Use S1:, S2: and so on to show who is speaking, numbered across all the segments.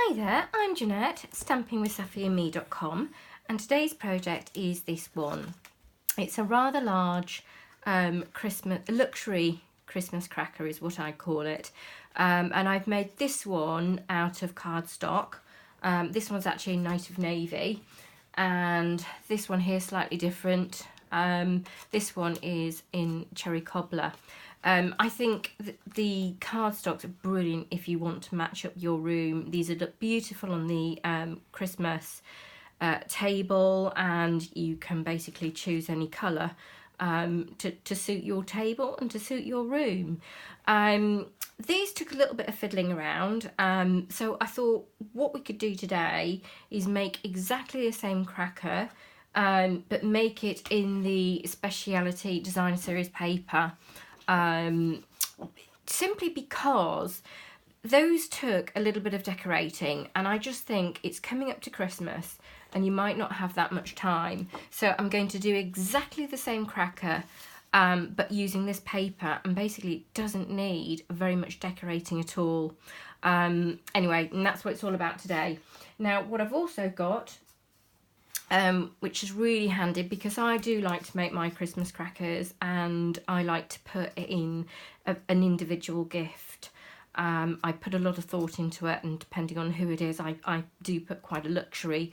S1: Hi there, I'm Jeanette, stampingwithsaphiandme.com, and today's project is this one. It's a rather large luxury Christmas cracker is what I call it, and I've made this one out of cardstock. This one's actually native navy, and this one here is slightly different. This one is in cherry cobbler. I think the cardstocks are brilliant if you want to match up your room. These would look beautiful on the Christmas table, and you can basically choose any colour to suit your table and to suit your room. These took a little bit of fiddling around, so I thought what we could do today is make exactly the same cracker, but make it in the Speciality Designer Series paper. Simply because those took a little bit of decorating, and I just think it's coming up to Christmas and you might not have that much time, so I'm going to do exactly the same cracker, but using this paper, and basically it doesn't need very much decorating at all. Anyway, and that's what it's all about today. Now what I've also got, which is really handy because I do like to make my Christmas crackers and I like to put it in an individual gift. I put a lot of thought into it, and depending on who it is, I do put quite a luxury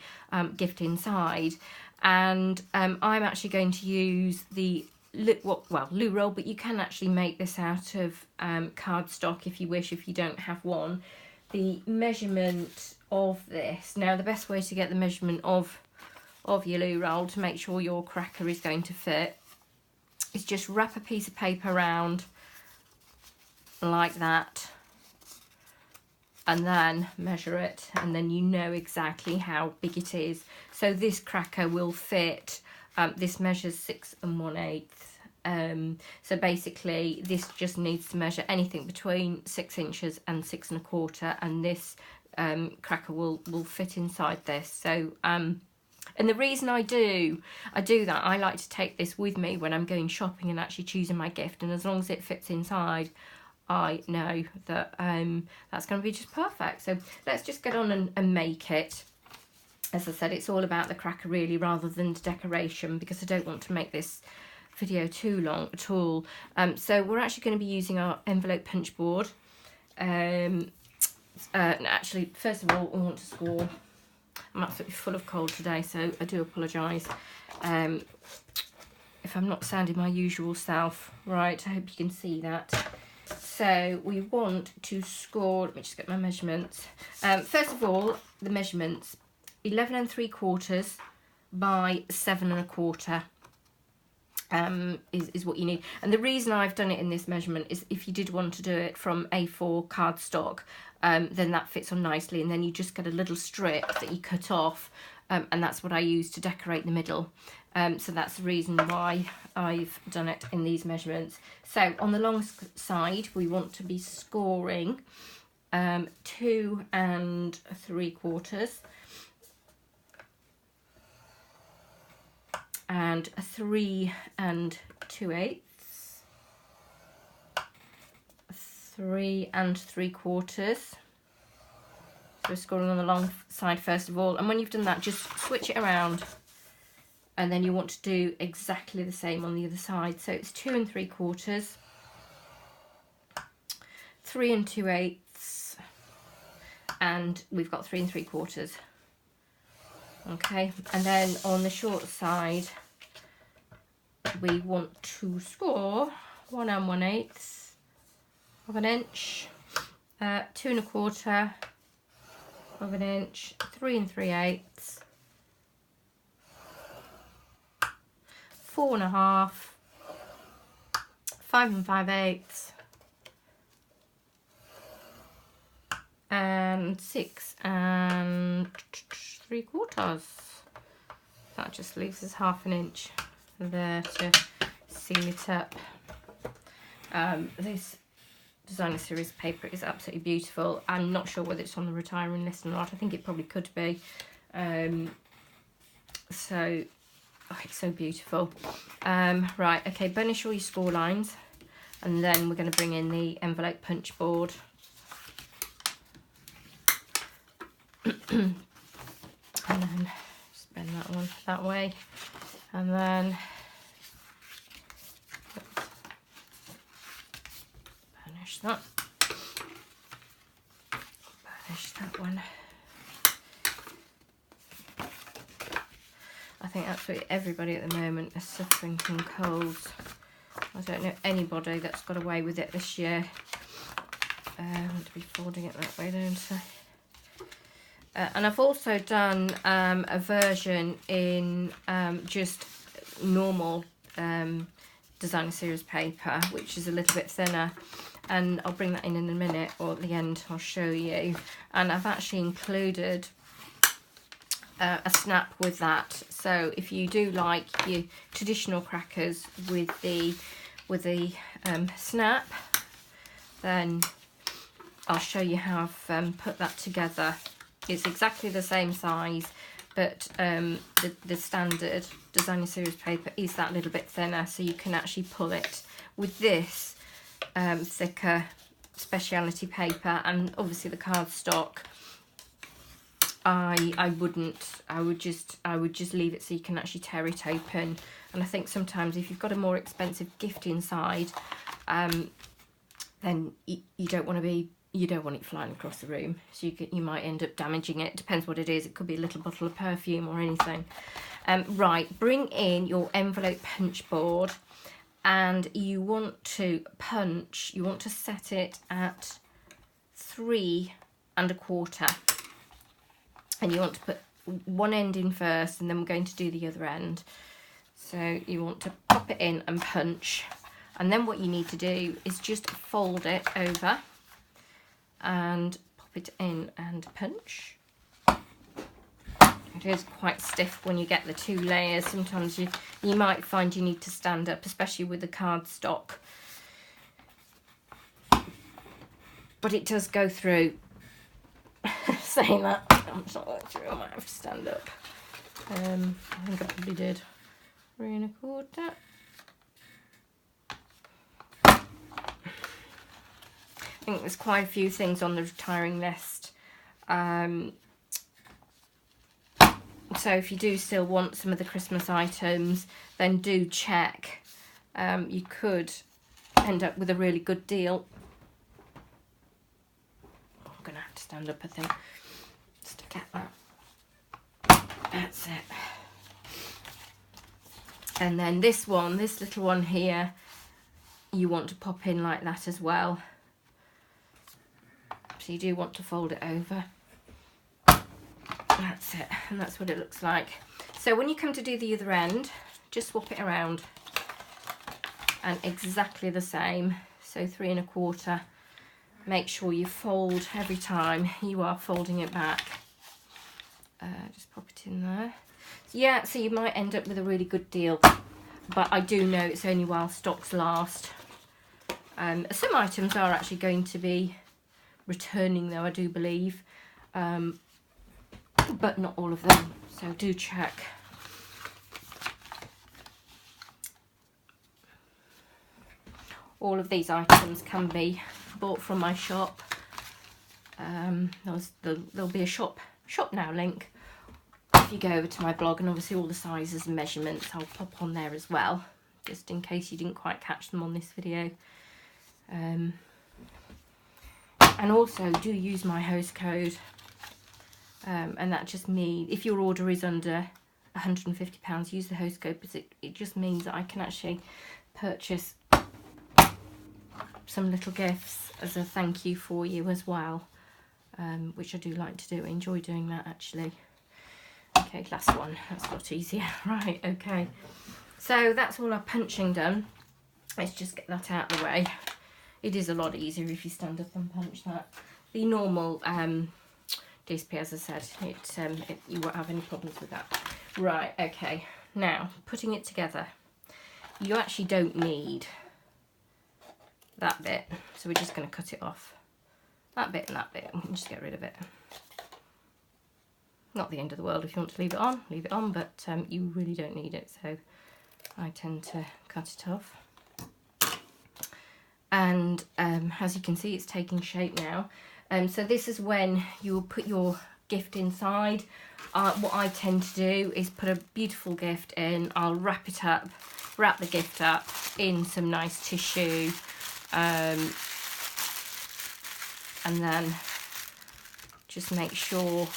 S1: gift inside. And I'm actually going to use the loo roll, but you can actually make this out of cardstock if you wish, if you don't have one. The measurement of this, now the best way to get the measurement of your loo roll to make sure your cracker is going to fit is just wrap a piece of paper around like that and then measure it, and then you know exactly how big it is. So this cracker will fit, this measures 6 1/8. So basically this just needs to measure anything between 6 inches and 6 1/4, and this cracker will fit inside this. So and the reason I do that, I like to take this with me when I'm going shopping and actually choosing my gift, and as long as it fits inside, I know that that's going to be just perfect. So let's just get on and make it. As I said, it's all about the cracker really, rather than the decoration, because I don't want to make this video too long at all. So we're actually going to be using our envelope punch board. Actually, first of all, we want to score. I'm absolutely full of cold today, so I do apologise if I'm not sounding my usual self. Right, I hope you can see that. So we want to score, let me just get my measurements. First of all, the measurements, 11 3/4 by 7 1/4 is what you need. And the reason I've done it in this measurement is if you did want to do it from A4 cardstock, then that fits on nicely, and then you just get a little strip that you cut off, and that's what I use to decorate the middle. So that's the reason why I've done it in these measurements. So on the long side, we want to be scoring 2 3/4 and 3 2/8, 3 3/4. So we're scoring on the long side first of all, and when you've done that, just switch it around, and then you want to do exactly the same on the other side. So it's 2 3/4, 3 2/8, and we've got 3 3/4. Okay, and then on the short side, we want to score 1 1/8 of an inch, 2 1/4 of an inch, 3 3/8, 4 1/2, 5 5/8, and 6 3/4. That just leaves us 1/2 inch there to seal it up. This Designer Series paper is absolutely beautiful. I'm not sure whether it's on the retiring list or not. I think it probably could be. So it's so beautiful. Right, okay, burnish all your score lines, and then we're going to bring in the envelope punch board. And then just bend that one that way, and then burnish that. Burnish that one. I think absolutely everybody at the moment is suffering from colds. I don't know anybody that's got away with it this year. I want to be folding it that way, don't I? And I've also done a version in just normal designer series paper, which is a little bit thinner, and I'll bring that in a minute, or at the end I'll show you. And I've actually included a snap with that, so if you do like your traditional crackers with the snap, then I'll show you how I've put that together. It's exactly the same size, but the standard designer series paper is that little bit thinner, so you can actually pull it. With this thicker speciality paper, and obviously the cardstock, I wouldn't. I would just leave it so you can actually tear it open. And I think sometimes if you've got a more expensive gift inside, then you don't want it flying across the room, so you might end up damaging it. Depends what it is. It could be a little bottle of perfume or anything. Right, bring in your envelope punch board, and you want to set it at 3 1/4, and you want to put one end in first, and then we're going to do the other end. So you want to pop it in and punch, and then what you need to do is just fold it over and pop it in and punch. It is quite stiff when you get the 2 layers. Sometimes you might find you need to stand up, especially with the cardstock. But it does go through. Saying that, I'm not going through, I might have to stand up. I think I probably did 3 1/4. I think there's quite a few things on the retiring list. So if you do still want some of the Christmas items, then do check. You could end up with a really good deal. I'm going to have to stand up, I think, just to get that. That's it. And then this little one here, you want to pop in like that as well. So you do want to fold it over. That's it, and that's what it looks like. So when you come to do the other end, just swap it around, and exactly the same. So 3 1/4. Make sure you fold every time you are folding it back. Just pop it in there. Yeah, so you might end up with a really good deal, but I do know it's only while stocks last. Some items are actually going to be returning though, I do believe, but not all of them, so do check. All of these items can be bought from my shop. There'll be a shop now link if you go over to my blog, and obviously all the sizes and measurements I'll pop on there as well, just in case you didn't quite catch them on this video. And also do use my host code, and that just means if your order is under £150, use the host code, because it just means that I can actually purchase some little gifts as a thank you for you as well, which I do like to do. I enjoy doing that actually. Okay, last one, that's a lot easier. Right, okay, so that's all our punching done. Let's just get that out of the way. It is a lot easier if you stand up and punch that. The normal DSP, as I said, you won't have any problems with that. Right, okay, now putting it together, you actually don't need that bit, so we're just going to cut it off. That bit and that bit, and just get rid of it. Not the end of the world. If you want to leave it on, but you really don't need it, so I tend to cut it off. And as you can see, it's taking shape now. So this is when you will put your gift inside. What I tend to do is put a beautiful gift in. I'll wrap the gift up in some nice tissue, and then just make sure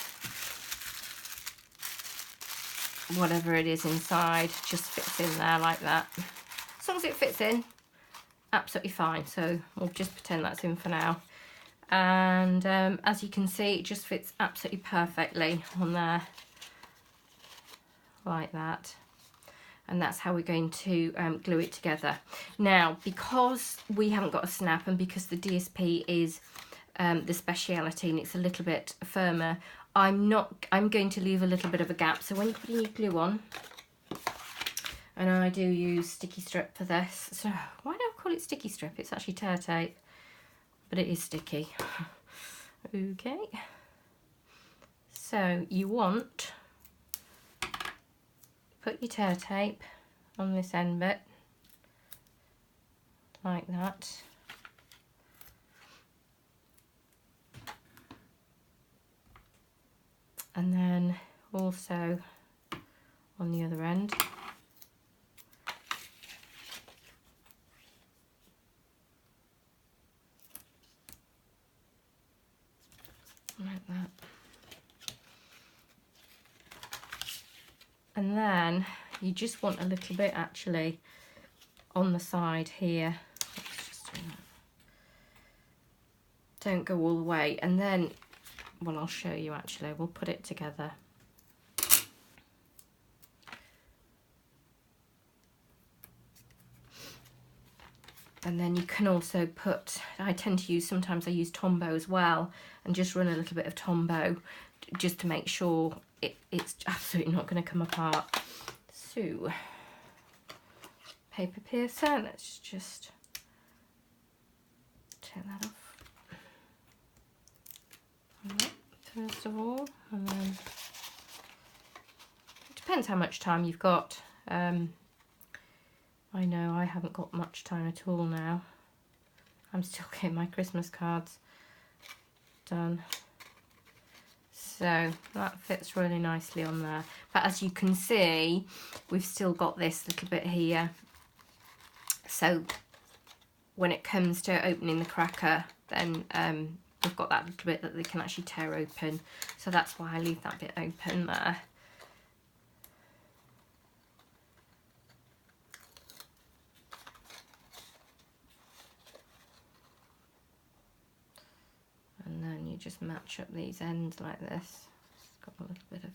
S1: whatever it is inside just fits in there like that. As long as it fits in, absolutely fine. So we'll just pretend that's in for now. And as you can see, it just fits absolutely perfectly on there like that. And that's how we're going to glue it together. Now, because we haven't got a snap and because the DSP is the speciality and it's a little bit firmer, I'm going to leave a little bit of a gap. So when you're putting your glue on, and I do use sticky strip for this. So why do I call it sticky strip? It's actually tear tape, but it is sticky. Okay. So you want put your tear tape on this end bit like that. And then also on the other end. Like that. And then you just want a little bit actually on the side here. Let's just do that. Don't go all the way. And then, well, I'll show you actually. We'll put it together. And then you can also put, sometimes I use Tombow as well, and just run a little bit of Tombow just to make sure it's absolutely not going to come apart. So, paper piercer, let's just take that off. First of all, and then it depends how much time you've got. I know I haven't got much time at all now. I'm still getting my Christmas cards done. So that fits really nicely on there. But as you can see, we've still got this little bit here. So when it comes to opening the cracker, then we've got that little bit that they can actually tear open. So that's why I leave that bit open there. And then you just match up these ends like this. It's got a little bit of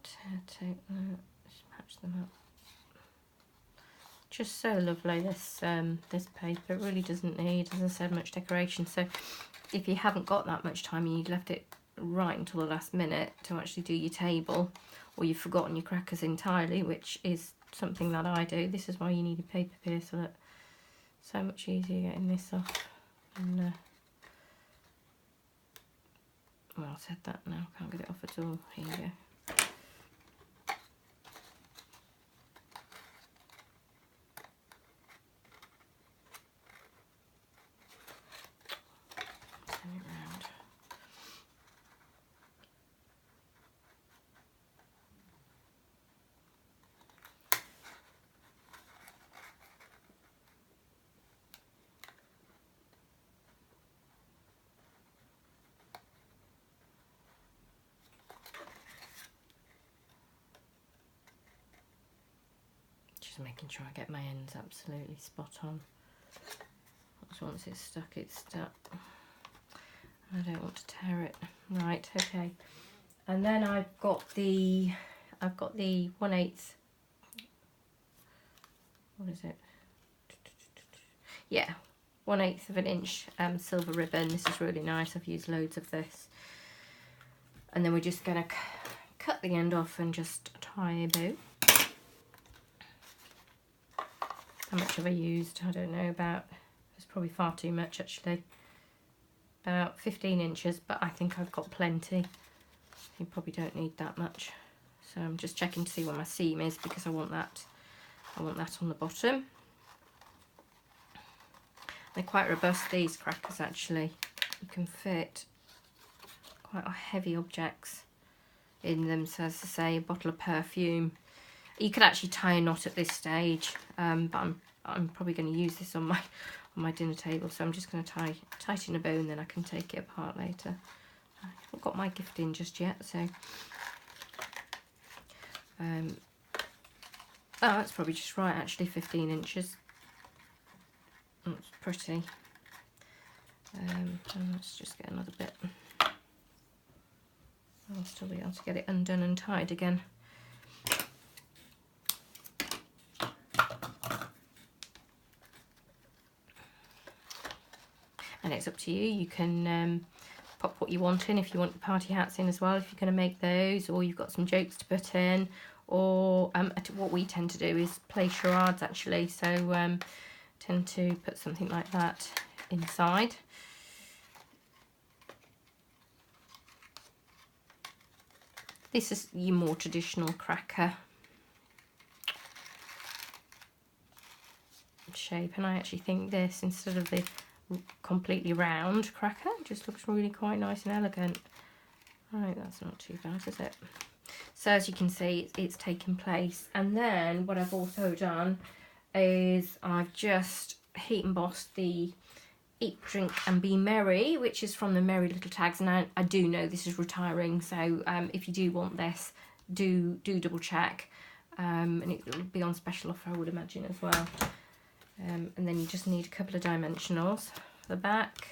S1: tear tape there. Just match them up. Just so lovely, this this paper. It really doesn't need, as I said, much decoration. So if you haven't got that much time and you've left it right until the last minute to actually do your table, or you've forgotten your crackers entirely, which is something that I do, this is why you need a paper piercer. So much easier getting this off. And well, I said that now, can't get it off at all. Here you go. Turn it round. Just making sure I get my ends absolutely spot on. Once it's stuck, it's stuck. I don't want to tear it. Right, okay. And then I've got the 1/8. What is it? Yeah, 1/8 of an inch silver ribbon. This is really nice. I've used loads of this. And then we're just going to cut the end off and just tie a bow. How much have I used? I don't know, it's probably far too much actually. About 15 inches, but I think I've got plenty. You probably don't need that much. So I'm just checking to see where my seam is because I want that on the bottom. They're quite robust, these crackers actually. You can fit quite heavy objects in them. So as I say, a bottle of perfume. You could actually tie a knot at this stage, but I'm probably going to use this on my dinner table, so I'm just going to tie it in a bow, and then I can take it apart later. I haven't got my gift in just yet, so oh, that's probably just right actually, 15 inches. That's pretty. And let's just get another bit. I'll still be able to get it undone and tied again. And it's up to you. You can pop what you want in. If you want your party hats in as well, if you're going to make those, or you've got some jokes to put in, or what we tend to do is play charades actually, so tend to put something like that inside. This is your more traditional cracker shape, and I actually think this, instead of the completely round cracker, just looks really quite nice and elegant. Right, that's not too bad, is it? So as you can see, it's taken place. And then what I've also done is I've just heat embossed the Eat, Drink and Be Merry, which is from the Merry Little Tags. And I do know this is retiring, so if you do want this, do double check. And it will be on special offer, I would imagine, as well. And then you just need a couple of dimensionals for the back.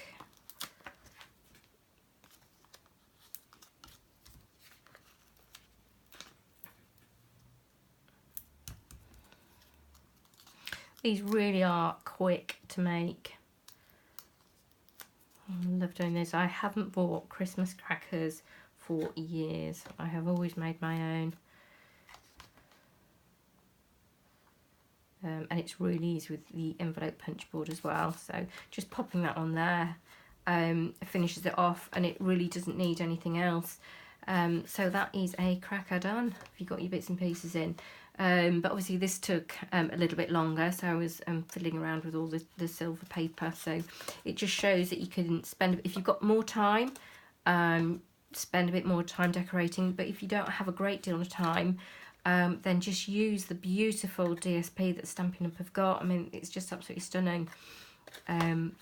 S1: These really are quick to make. I love doing this. I haven't bought Christmas crackers for years. I have always made my own. And it's really easy with the envelope punch board as well. So just popping that on there finishes it off, and it really doesn't need anything else. So that is a cracker done, if you've got your bits and pieces in. But obviously this took a little bit longer, so I was fiddling around with all the silver paper. So it just shows that you can spend, if you've got more time, spend a bit more time decorating. But if you don't have a great deal of time, then just use the beautiful DSP that Stampin' Up have got. I mean, it's just absolutely stunning.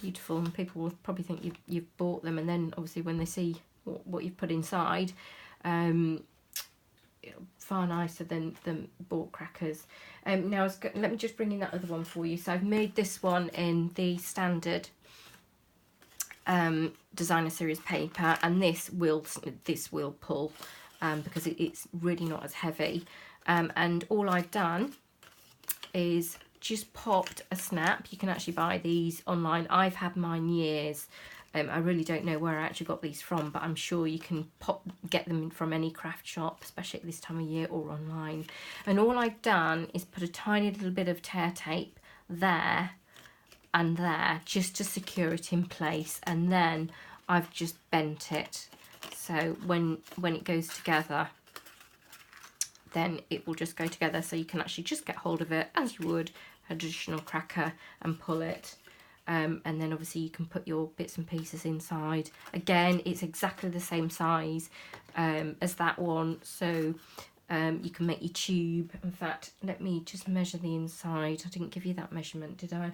S1: Beautiful, and people will probably think you've bought them, and then obviously when they see what you've put inside, far nicer than bought crackers. Now let me just bring in that other one for you. So I've made this one in the standard designer series paper, and this will pull because it's really not as heavy. And all I've done is just popped a snap. You can actually buy these online. I've had mine years. I really don't know where I actually got these from, but I'm sure you can get them from any craft shop, especially at this time of year, or online. And all I've done is put a tiny little bit of tear tape there and there, just to secure it in place, and then I've just bent it. So when it goes together, then it will just go together, so you can actually just get hold of it as you would a traditional cracker and pull it. And then obviously you can put your bits and pieces inside. Again, it's exactly the same size as that one, so you can make your tube. In fact, let me just measure the inside. I didn't give you that measurement, did I?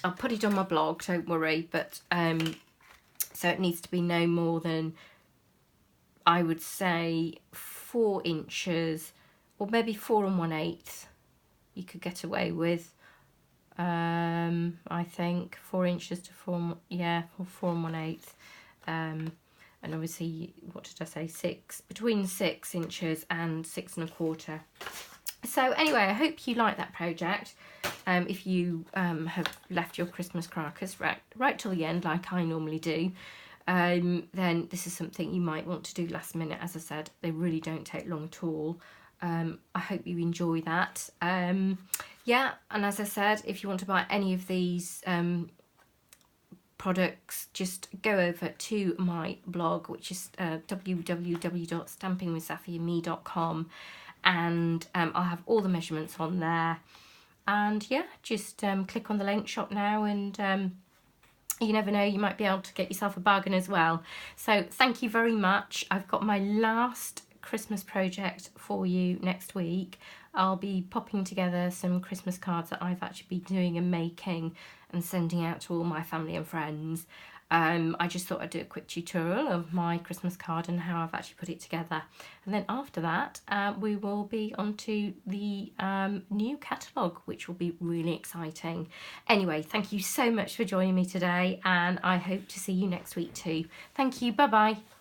S1: I'll put it on my blog, don't worry. But so it needs to be no more than, I would say, 4 inches, or maybe 4 1/8 you could get away with. I think 4 inches to 4 1/8. And obviously, what did I say, between 6 inches and 6 1/4. So anyway, I hope you like that project. If you have left your Christmas crackers right till the end, like I normally do, then this is something you might want to do last minute. As I said, they really don't take long at all. I hope you enjoy that. Yeah, and as I said, if you want to buy any of these products, just go over to my blog, which is www.stampingwithsafiandme.com, and I'll have all the measurements on there. And yeah, just click on the link, shop now, and You never know, you might be able to get yourself a bargain as well. So thank you very much. I've got my last Christmas project for you next week. I'll be popping together some Christmas cards that I've actually been doing and making and sending out to all my family and friends. I just thought I'd do a quick tutorial of my Christmas card and how I've actually put it together. And then after that, we will be on to the new catalogue, which will be really exciting. Anyway, thank you so much for joining me today, and I hope to see you next week too. Thank you. Bye-bye.